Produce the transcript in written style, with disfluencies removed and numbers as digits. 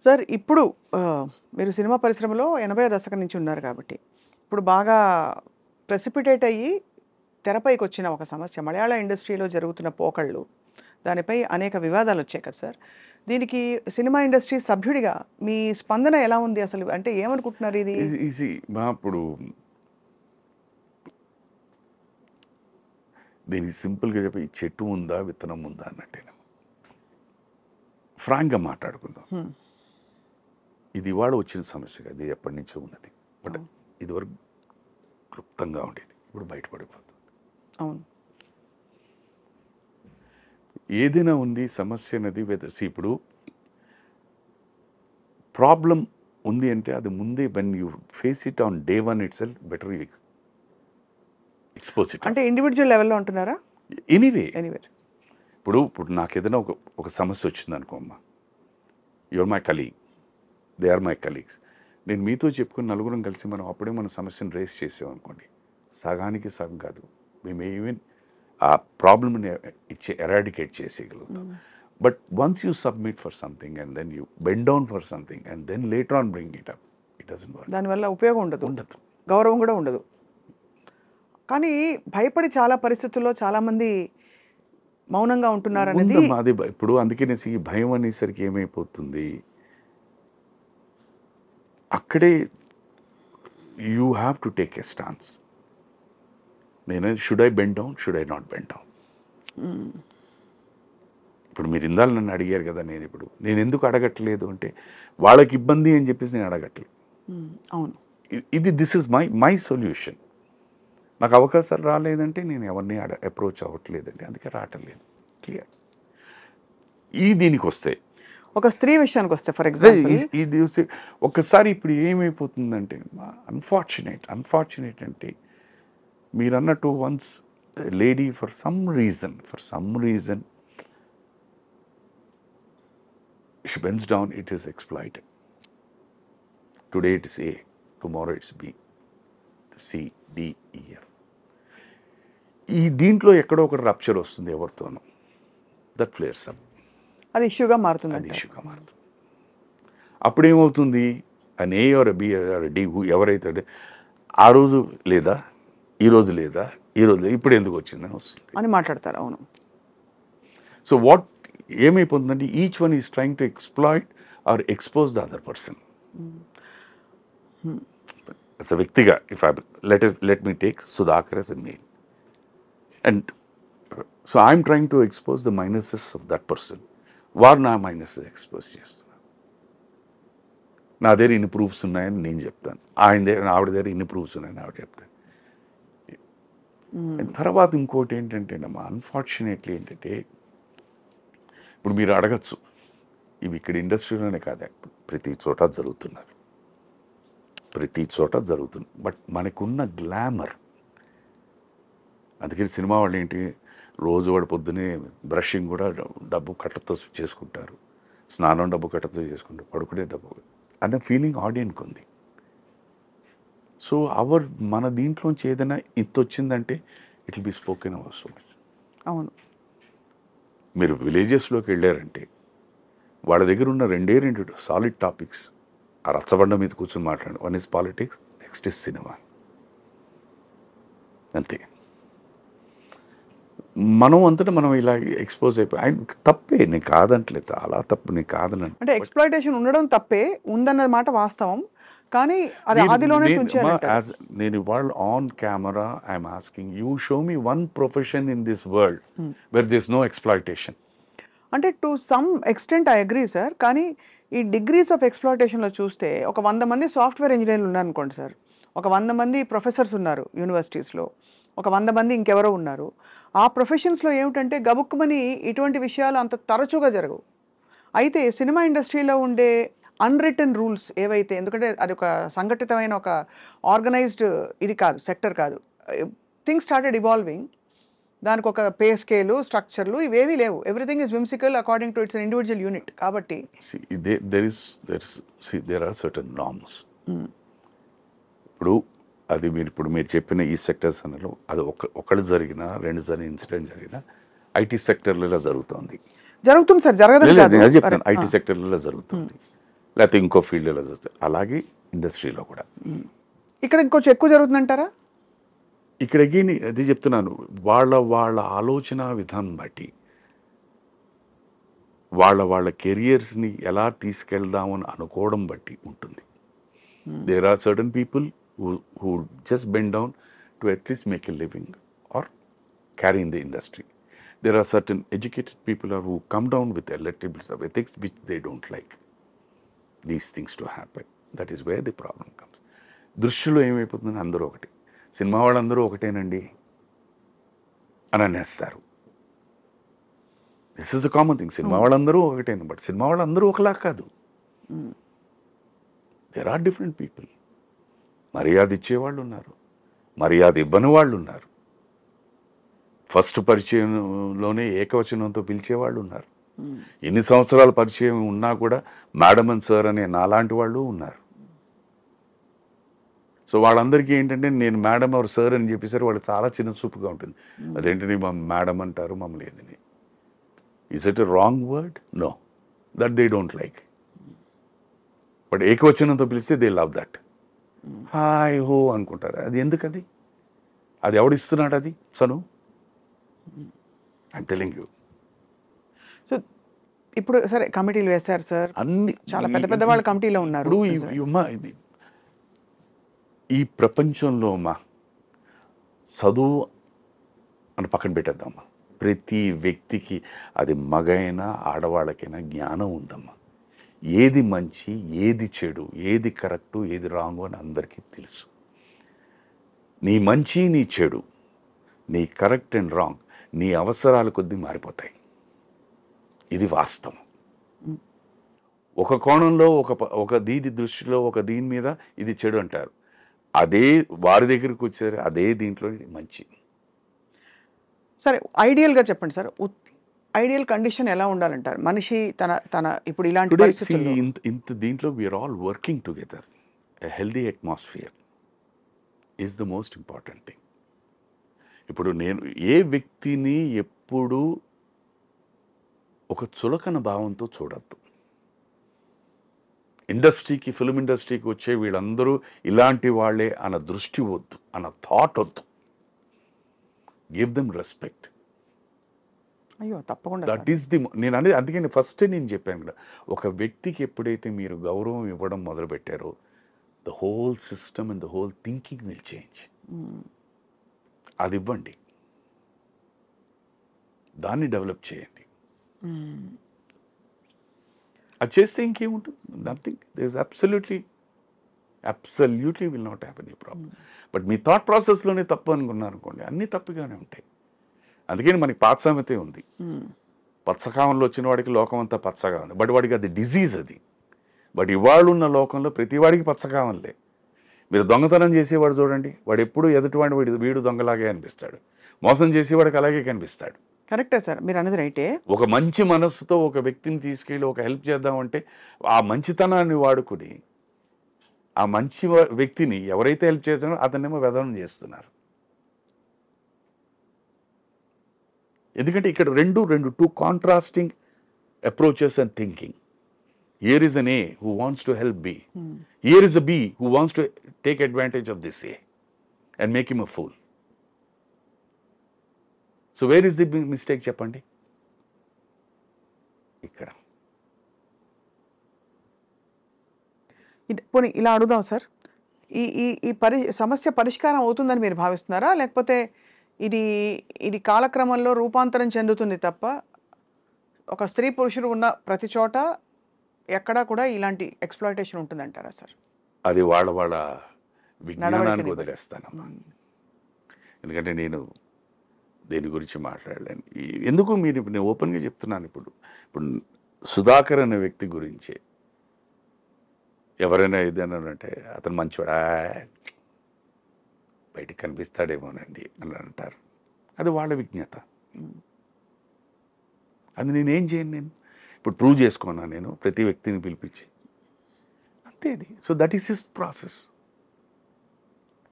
Sir ఇప్పుడు మీరు cinema పరిశ్రమలో 80వ దశకం నుంచి ఉన్నారు కాబట్టి ఇప్పుడు బాగా ప్రెసిపిటేట్ అయ్యి తెరపైకి వచ్చిన ఒక సమస్య మలయాళ ఇండస్ట్రీలో జరుగుతున్న పోకళ్ళు దానిపై అనేక వివాదాలు వచ్చాయి కదా సార్. దీనికి సినిమా ఇండస్ట్రీ సభ్యుడిగా మీ స్పందన ఎలా ఉంది అసలు? అంటే ఏమనుకుంటున్నారు ఇది? ఇప్పుడు దీనికి సింపుల్గా చెప్పి ఈ చెట్టు ఉందా విత్తనం ఉందా అన్నట్టేనా. ఫ్రాంక్గా మాట్లాడుకుందాం. ఇది ఇవాళ వచ్చిన సమస్య కాదు, ఇది ఎప్పటి నుంచో ఉన్నది. బట్ ఇదివరకు క్లుప్తంగా ఉండేది, ఇప్పుడు బయటపడిపోతుంది. అవును, ఏదైనా ఉంది సమస్య అనేది ఇప్పుడు ప్రాబ్లం ఉంది అంటే అది ముందే when you face it on day one it self better you expose it. అంటే ఇండివిజువల్ లెవెల్లో అంటున్నారా? ఎనీవే ఎనీవే ఇప్పుడు నాకు ఏదైనా ఒక సమస్య వచ్చింది అనుకో అమ్మా, your my colleague, they are my colleagues. నేను మీతో చెప్పుకుని నలుగురం కలిసి మనం అప్పుడే మన సమస్యను రేస్ చేసామనుకోండి, సగానికి సగం కాదు, మేము ఈవెన్ ఆ ప్రాబ్లమ్ని ఎరాడికేట్ చేసేయగలుగుతాం. But once you submit for something and then you bend down for something and then later on bring it up, it doesn't work. దానివల్ల ఉపయోగం ఉండదు, గౌరవం కూడా ఉండదు. కానీ భయపడి చాలా పరిస్థితుల్లో చాలామంది మౌనంగా ఉంటున్నారు అనేది అది. ఇప్పుడు అందుకనేసి ఈ భయం అనేసరికి ఏమైపోతుంది, అక్కడే you have to take a stance. నేను should I bend down, should I not bend down. ఇప్పుడు మీరు ఇందాలు నన్ను అడిగారు కదా, నేను ఎందుకు అడగట్లేదు అంటే వాళ్ళకి ఇబ్బంది అని చెప్పేసి నేను అడగట్లేదు. అవును, దిస్ ఇస్ మై సొల్యూషన్. నాకు అవకాశాలు రాలేదంటే నేను ఎవరిని అప్రోచ్ అవ్వట్లేదండి, అందుకే రావట్లేదు. క్లియర్. దీనికి వస్తే ఒక స్త్రీ విషయానికి వస్తే ఫర్ ఎగ్జాంపుల్ ఇది ఒక్కసారి ఇప్పుడు ఏమైపోతుందంటే అన్ఫార్చునేట్ అంటే మీరు అన్నట్టు once lady for some reason she bends down, it is exploited. Today it is A, tomorrow it's B, C, D, E, F. దీంట్లో ఎక్కడో ఒక రప్చర్ వస్తుంది ఎవరితోనో, దట్ ఫ్లేర్స్ అప్. అది ఇష్యూగా మారుతుంది. అప్పుడేమవుతుంది, an A or a B or a D ఎవరైతే ఆ రోజు లేదా ఈ రోజు లేదా ఇప్పుడు ఎందుకు వచ్చిందని వస్తుంది అని మాట్లాడతారు. అవును. సో వాట్ ఏమైపోతుందంటే each one is trying to exploit or expose the other person. as a వ్యక్తిగా if I let me take Sudhakar as a male, and so I'm trying to expose the minuses of that person. వారు నా minuses expose చేస్తున్నారు. నా దగ్గర ఇన్ని proofs ఉన్నాయని నేను చెప్తాను, ఆవిడ దగ్గర ఇన్ని ప్రూఫ్స్ ఉన్నాయని ఆవిడ చెప్తాను. తర్వాత ఇంకోటి ఏంటంటే అన్ఫార్చునేట్లీ ఏంటంటే ఇప్పుడు మీరు అడగచ్చు, ఇవి ఇక్కడ ఇండస్ట్రీలోనే కాదు, ప్రతి చోట జరుగుతున్నారు. బట్ మనకున్న గ్లామర్, అందుకని సినిమా వాళ్ళు ఏంటి రోజు వాడు పొద్దునే బ్రషింగ్ కూడా డబ్బు కట్టతో చేసుకుంటారు, స్నానం డబ్బు కట్టతో చేసుకుంటారు, పడుకునే డబ్బు అనే ఫీలింగ్ ఆడియన్కి ఉంది. సో మన దీంట్లోంచి ఏదైనా ఇంత వచ్చిందంటే it will be spoken hour so much. అవును. మీరు విలేజెస్లోకి వెళ్ళారంటే వాళ్ళ దగ్గర ఉన్న రెండు సాలిడ్ టాపిక్స్ ఆ రచ్చబండ మీద కూర్చొని మాట్లాడండి. One is politics, next is cinema, అంతే. మనం అంతటా మనం ఇలా ఎక్స్పోజ్ అయిపోయి ఆయన తప్పే, నేను కాదంటలేదు, చాలా తప్పు, నేను కాదనంటే. అంటే ఎక్స్‌ప్లాయిటేషన్ ఉండడం తప్పే, ఉందన్నది మాట వాస్తవం. కానీ అది ఆదిలోనే ఉంచారంటారు. నేను ఇవాళ on camera I'm asking you show me one profession in this world where this no exploitation. అంటే to some extent I agree sir. కానీ ఈ డిగ్రీస్ ఆఫ్ ఎక్స్‌ప్లాయిటేషన్లో చూస్తే ఒక 100 మంది సాఫ్ట్వేర్ ఇంజనీర్లు ఉన్నారనుకోండి సార్, ఒక 100 మంది ప్రొఫెసర్స్ ఉన్నారు యూనివర్సిటీస్లో, ఒక 100 మంది ఇంకెవరో ఉన్నారు. ఆ ప్రొఫెషన్స్లో ఏమిటంటే గబుక్కుమని ఇటువంటి విషయాలు అంత తరచుగా జరగవు. అయితే సినిమా ఇండస్ట్రీలో ఉండే అన్రిటన్ రూల్స్ ఏవైతే, ఎందుకంటే అది ఒక సంఘటితమైన ఒక ఆర్గనైజ్డ్ ఇది కాదు, సెక్టర్ కాదు. Things started evolving. దానికి ఒక పే స్కేలు, స్ట్రక్చర్లు ఇవేవీ లేవు. Everything is whimsical according to it's individual unit. కాబట్టి there are certain norms. ఇప్పుడు అది మీరు చెప్పిన ఈ సెక్టర్స్ అన్నలో అది ఒకళ్ళు జరిగినా, రెండు ఇన్సిడెంట్ జరిగినా ఐటీ సెక్టర్లో జరుగుతుంది సార్, జరగదు. చెప్తాను, ఐటీ సెక్టర్లో జరుగుతుంది. లేకపోతే ఇంకో ఫీల్డ్లో చదువుతారు. అలాగే ఇండస్ట్రీలో కూడా. ఇక్కడ ఇంకొంచెం ఎక్కువ జరుగుతుందంటారా? ఇక్కడ అగైన్ అదే చెప్తున్నాను, వాళ్ళ ఆలోచన విధానం బట్టి, వాళ్ళ కెరియర్స్ని ఎలా తీసుకెళ్దామని అనుకోవడం బట్టి ఉంటుంది. There are certain people who just bend down to at least make a living or carry in the industry. There are certain educated people who come down with a little bit of ethics which they don't like these things to happen. That is where the problem comes. దృష్టిలో ఏమైపోతుందని అందరూ ఒకటి, cinema వాళ్ళందరూ ఒకటేనండి అని అనేస్తారు. This is the common thing. Cinema వాళ్ళందరూ ఒకటేను, but cinema వాళ్ళందరూ ఒకలా కాదు. There are different people. మర్యాద ఇచ్చేవాళ్ళు ఉన్నారు, మర్యాద ఇవ్వని వాళ్ళు ఉన్నారు, ఫస్ట్ పరిచయంలోనే ఏకవచనంతో పిలిచేవాళ్ళు ఉన్నారు, ఎన్ని సంవత్సరాల పరిచయం ఉన్నా కూడా మేడం అండ్ సార్ అనే నాలాంటి వాళ్ళు ఉన్నారు. సో వాళ్ళందరికీ ఏంటంటే నేను మేడం ఆర్ సార్ అని చెప్పేసరి వాళ్ళు చాలా చిన్న చూపుగా ఉంటుంది. అదేంటని మేడం అంటారు మమ్మల్ని ఏదని. Is it a wrong word? No, that they don't like. But ఏకవచనంతో పిలిస్తే దే లవ్ దట్. హాయ్ హో అనుకుంటారు. అది ఎందుకది? అది ఎవడిస్తున్నాడు? అది సను, ఐమ్ టెలింగ్ యూ. సో ఇప్పుడు సరే కమిటీలు వేశారు సార్, అన్ని చాలా పెద్ద పెద్ద వాళ్ళ కమిటీలో ఉన్నారు. ఇది ఈ ప్రపంచంలో చదువు అని పక్కన పెట్టేద్దామా, ప్రతి వ్యక్తికి, అది మగైనా ఆడవాళ్ళకైనా జ్ఞానం ఉందమ్మా. ఏది మంచి, ఏది చెడు, ఏది కరెక్టు, ఏది రాంగు అని అందరికీ తెలుసు. నీ మంచి, నీ చెడు, నీ కరెక్ట్ అండ్ రాంగ్ నీ అవసరాల కొద్దీ మారిపోతాయి. ఇది వాస్తవం. ఒక కోణంలో ఒక దీని దృష్టిలో ఒక దీని మీద ఇది చెడు అంటారు, అదే వారి దగ్గరికి వచ్చారు అదే దీంట్లో ఇది మంచి. సరే ఐడియల్గా చెప్పండి సార్, ఐడియల్ కండిషన్ ఎలా ఉండాలంటారు మనిషి తన ఇప్పుడు ఇలాంటి పరిస్థితుల్లో? ఇంత దీంట్లో we're all working together. A healthy atmosphere is the most important thing. ఇప్పుడు నేను ఏ వ్యక్తిని ఎప్పుడు ఒక చులకన భావంతో చూడద్దు. ఇండస్ట్రీకి, ఫిల్మ్ ఇండస్ట్రీకి వచ్చే వీళ్ళందరూ ఇలాంటి వాళ్ళే అన్న దృష్టి వద్దు, అన్న థాట్ వద్దు. Give them respect. అయ్యో తప్పకుండా. దట్ ఈస్ ది నేను అనేది. అందుకని ఫస్ట్ నేను చెప్పాను కదా, ఒక వ్యక్తికి ఎప్పుడైతే మీరు గౌరవం ఇవ్వడం మొదలుపెట్టారో the whole system and the whole thinking will change. అది ఇవ్వండి, దాన్ని డెవలప్ చేయండి. అది చేస్తే ఇంకేముంటుంది? Nothing. There is absolutely will not have any problem. But మీ థాట్ ప్రాసెస్లోనే తప్పు అనుకున్నారు అనుకోండి, అన్నీ తప్పుగానే ఉంటాయి. అందుకని మనకి పాత సామెతే ఉంది, పచ్చకామంలో వచ్చిన వాడికి లోకం అంతా పచ్చగా ఉంది. బట్ వాడికి అది డిజీజ్ అది. బట్ ఇవాళ ఉన్న లోకంలో ప్రతి వాడికి పచ్చకామంలే. మీరు దొంగతనం చేసేవాడు చూడండి, వాడు ఎప్పుడు ఎదుటివాడి వీడు దొంగలాగే అనిపిస్తాడు, మోసం చేసేవాడికి అలాగే కనిపిస్తాడు. కరెక్టే సార్, మీరు అన్నది రైటే. ఒక మంచి మనస్సుతో ఒక వ్యక్తిని తీసుకెళ్ళి ఒక హెల్ప్ చేద్దామంటే ఆ మంచితనాన్ని వాడుకుని ఆ మంచి వ్యక్తిని ఎవరైతే హెల్ప్ చేస్తారో అతన్నేమో వెధనం చేస్తున్నారు. ఎందుకంటే ఇక్కడ రెండు two contrasting approaches and thinking. Here is an A who wants to help B. Here is a B who wants to take advantage of this A and make him a fool. So where is the mistake చెప్పండి? ఇక్కడ. పోనీ ఇలా అడుగుదాం sir, ఈ సమస్య పరిష్కారం అవుతుందని మీరు భావిస్తున్నారా, లేకపోతే ఇది కాలక్రమంలో రూపాంతరం చెందుతుంది తప్ప ఒక స్త్రీ పురుషుడు ఉన్న ప్రతి చోట ఎక్కడా కూడా ఇలాంటి ఎక్స్ప్లాయిటేషన్ ఉంటుందంటారా సార్? అది వాళ్ళ విజ్ఞానానికి వదిలేస్తానమ్మా. ఎందుకంటే నేను దేని గురించి మాట్లాడలేను. ఎందుకు నేను ఓపెన్గా చెప్తున్నాను. ఇప్పుడు సుధాకర్ అనే వ్యక్తి గురించి ఎవరైనా ఏదైనా అంటే అతను మంచివాడా, బయటికి కనిపిస్తాడేమోనండి అని అంటారు. అది వాళ్ళ విజ్ఞత. అది నేనేం చేయను. నేను ఇప్పుడు ప్రూవ్ చేసుకున్నాను, నేను ప్రతి వ్యక్తిని పిలిపించి అంతే అది. So that is his process.